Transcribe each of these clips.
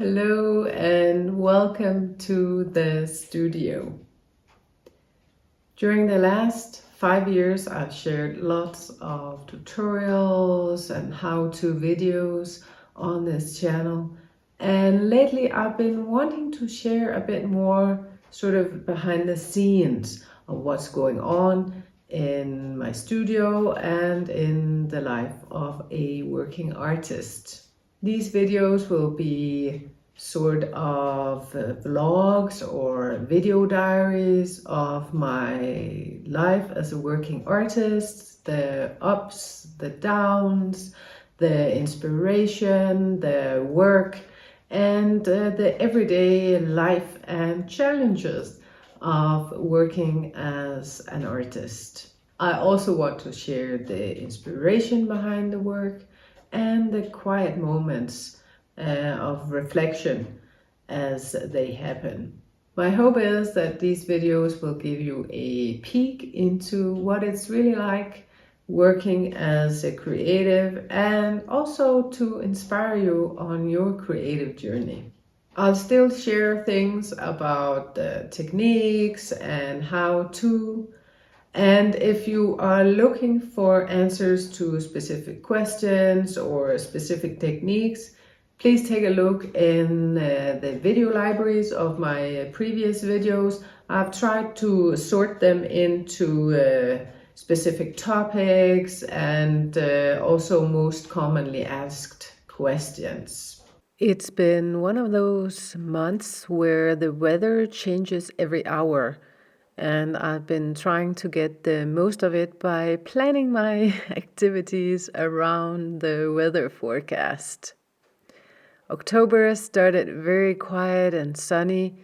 Hello and welcome to the studio. During the last 5 years, I've shared lots of tutorials and how-to videos on this channel. And lately I've been wanting to share a bit more sort of behind the scenes of what's going on in my studio and in the life of a working artist. These videos will be sort of vlogs or video diaries of my life as a working artist, the ups, the downs, the inspiration, the work, and the everyday life and challenges of working as an artist. I also want to share the inspiration behind the work and the quiet moments of reflection as they happen. My hope is that these videos will give you a peek into what it's really like working as a creative and also to inspire you on your creative journey. I'll still share things about the techniques and how to. And if you are looking for answers to specific questions or specific techniques, please take a look in the video libraries of my previous videos. I've tried to sort them into specific topics and also most commonly asked questions. It's been one of those months where the weather changes every hour. And I've been trying to get the most of it by planning my activities around the weather forecast. October started very quiet and sunny,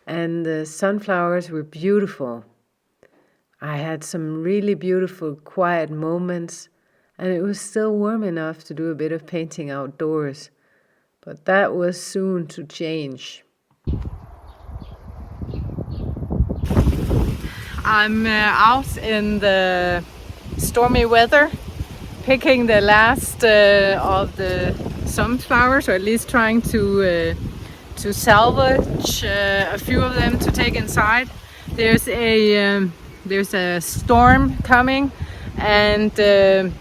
and the sunflowers were beautiful. I had some really beautiful quiet moments, and it was still warm enough to do a bit of painting outdoors. But that was soon to change. I'm out in the stormy weather, picking the last of the sunflowers, or at least trying to salvage a few of them to take inside. There's a storm coming, and they're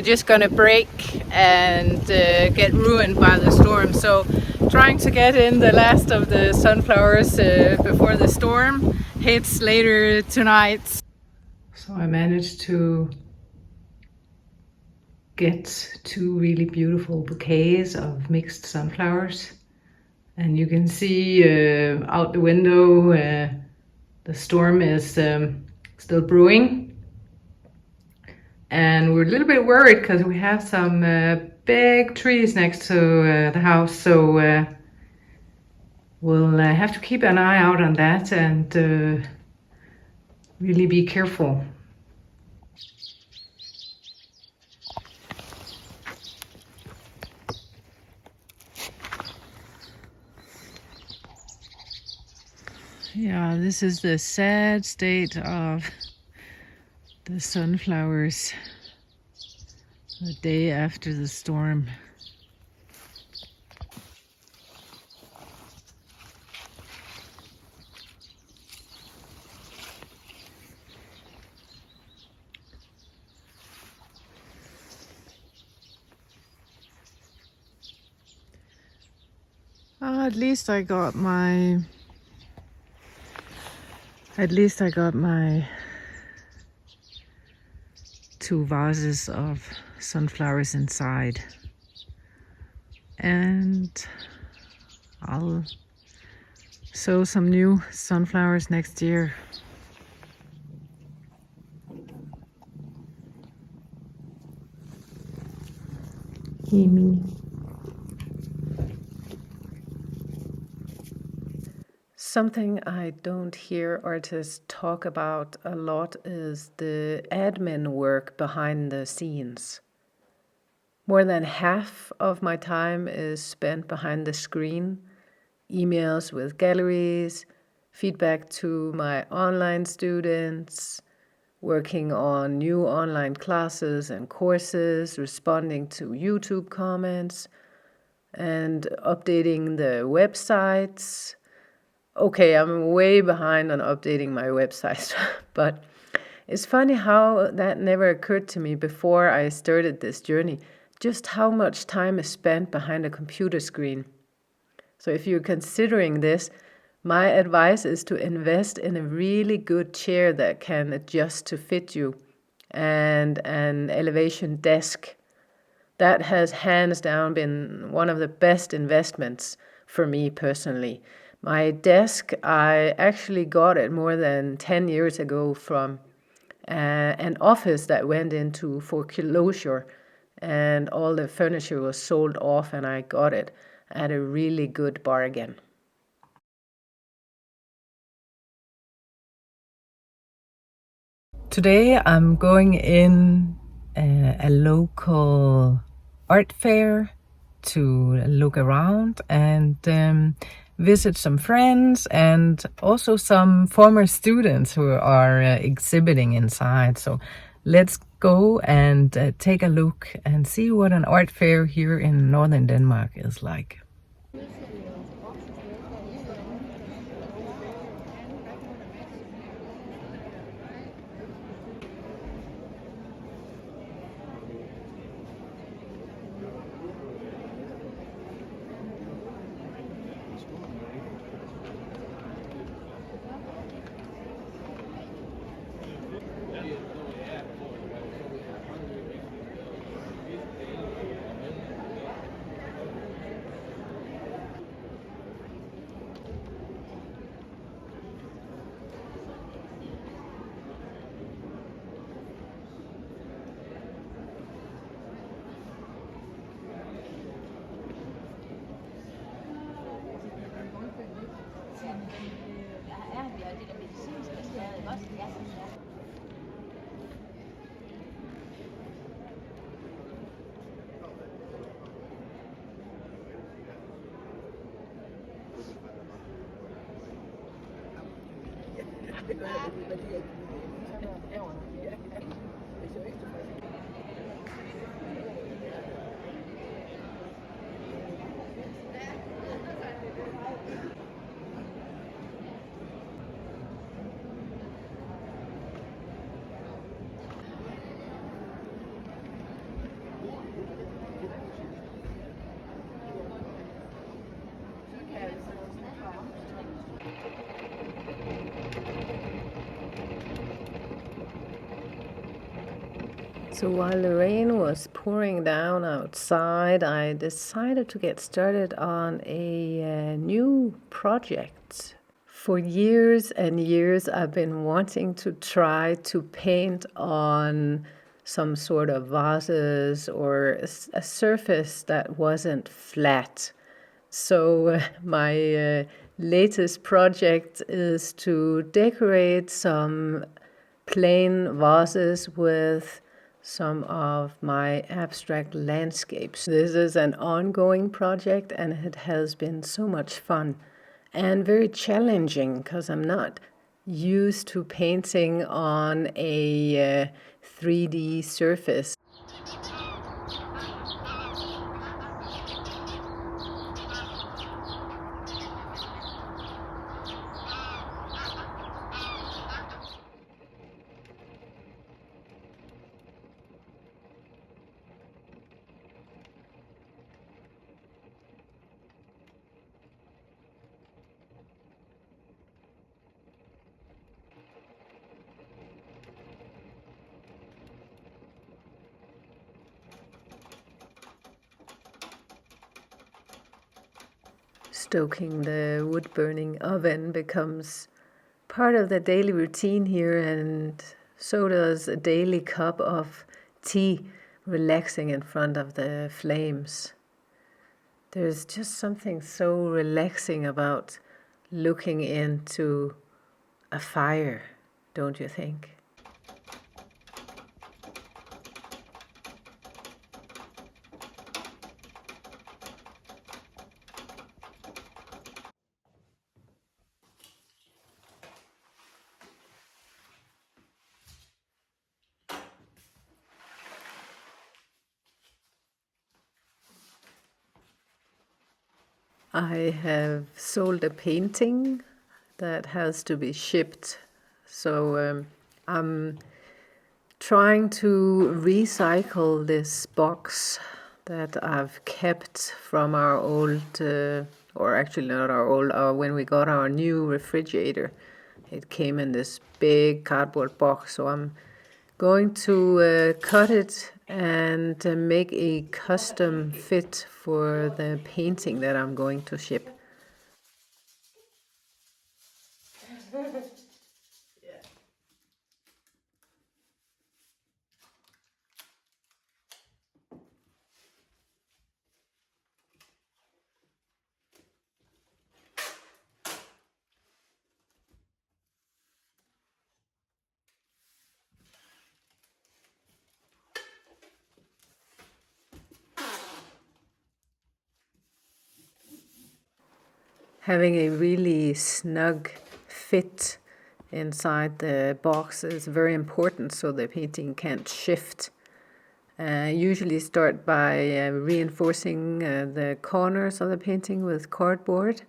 just gonna break and get ruined by the storm. So trying to get in the last of the sunflowers before the storm hits later tonight. So I managed to get two really beautiful bouquets of mixed sunflowers, and you can see out the window the storm is still brewing, and we're a little bit worried because we have some big trees next to the house, so we'll have to keep an eye out on that and really be careful. Yeah, this is the sad state of the sunflowers the day after the storm. At least I got my two vases of sunflowers inside, and I'll sow some new sunflowers next year. Amy. Something I don't hear artists talk about a lot is the admin work behind the scenes. More than half of my time is spent behind the screen, emails with galleries, feedback to my online students, working on new online classes and courses, responding to YouTube comments, and updating the websites. Okay, I'm way behind on updating my website, but it's funny how that never occurred to me before I started this journey, just how much time is spent behind a computer screen. So if you're considering this, my advice is to invest in a really good chair that can adjust to fit you and an elevation desk. That has hands down been one of the best investments for me personally. My desk, I actually got it more than 10 years ago from an office that went into foreclosure, and all the furniture was sold off, and I got it at a really good bargain. Today I'm going in a local art fair to look around and visit some friends and also some former students who are exhibiting inside. So let's go and take a look and see what an art fair here in northern Denmark is like. So while the rain was pouring down outside, I decided to get started on a new project. For years and years, I've been wanting to try to paint on some sort of vases or a surface that wasn't flat. So my latest project is to decorate some plain vases with some of my abstract landscapes. This is an ongoing project and it has been so much fun and very challenging because I'm not used to painting on a 3D surface. Stoking the wood-burning oven becomes part of the daily routine here, and so does a daily cup of tea relaxing in front of the flames. There's just something so relaxing about looking into a fire, don't you think? I have sold a painting that has to be shipped. So I'm trying to recycle this box that I've kept from our old, or actually not our old, when we got our new refrigerator. It came in this big cardboard box, so I'm going to cut it and make a custom fit for the painting that I'm going to ship. Having a really snug fit inside the box is very important so the painting can't shift. Usually start by reinforcing the corners of the painting with cardboard,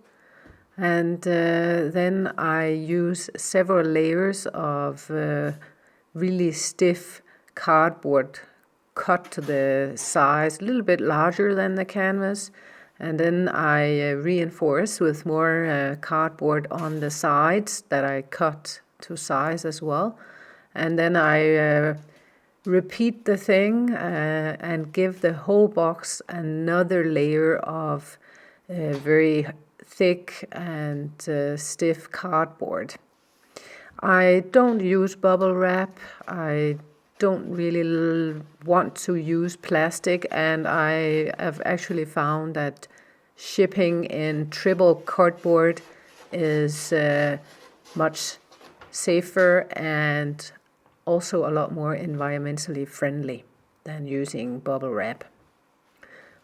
and then I use several layers of really stiff cardboard cut to the size, a little bit larger than the canvas, and then I reinforce with more cardboard on the sides that I cut to size as well, and then I repeat the thing and give the whole box another layer of very thick and stiff cardboard. I don't use bubble wrap. I don't really want to use plastic, and I have actually found that shipping in triple cardboard is much safer and also a lot more environmentally friendly than using bubble wrap.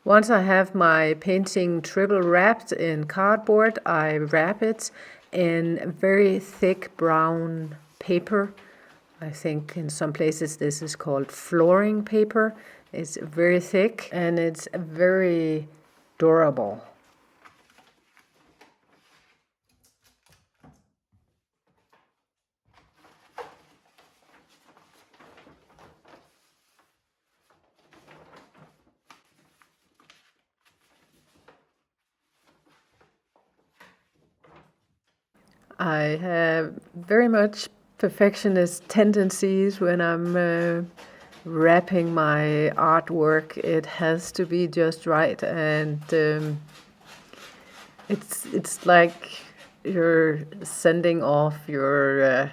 Once I have my painting triple wrapped in cardboard, I wrap it in very thick brown paper. I think in some places this is called flooring paper. It's very thick and it's very durable. I have very much perfectionist tendencies when I'm wrapping my artwork. It has to be just right, and it's like you're sending off your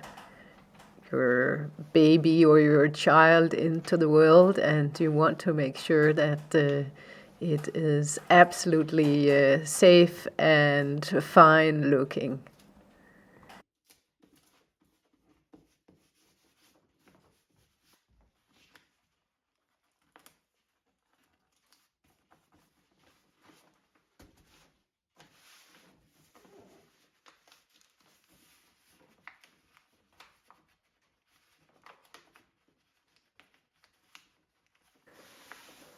baby or your child into the world, and you want to make sure that it is absolutely safe and fine looking.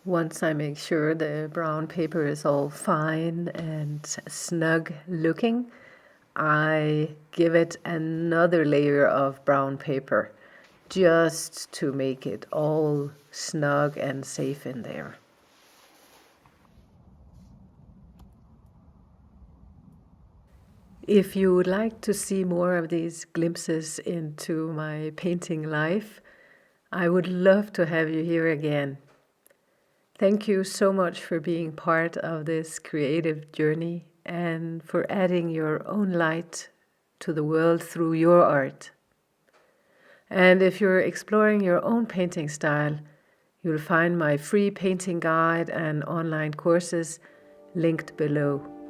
Once I make sure the brown paper is all fine and snug looking, I give it another layer of brown paper just to make it all snug and safe in there. If you would like to see more of these glimpses into my painting life, I would love to have you here again. Thank you so much for being part of this creative journey and for adding your own light to the world through your art. And if you're exploring your own painting style, you'll find my free painting guide and online courses linked below.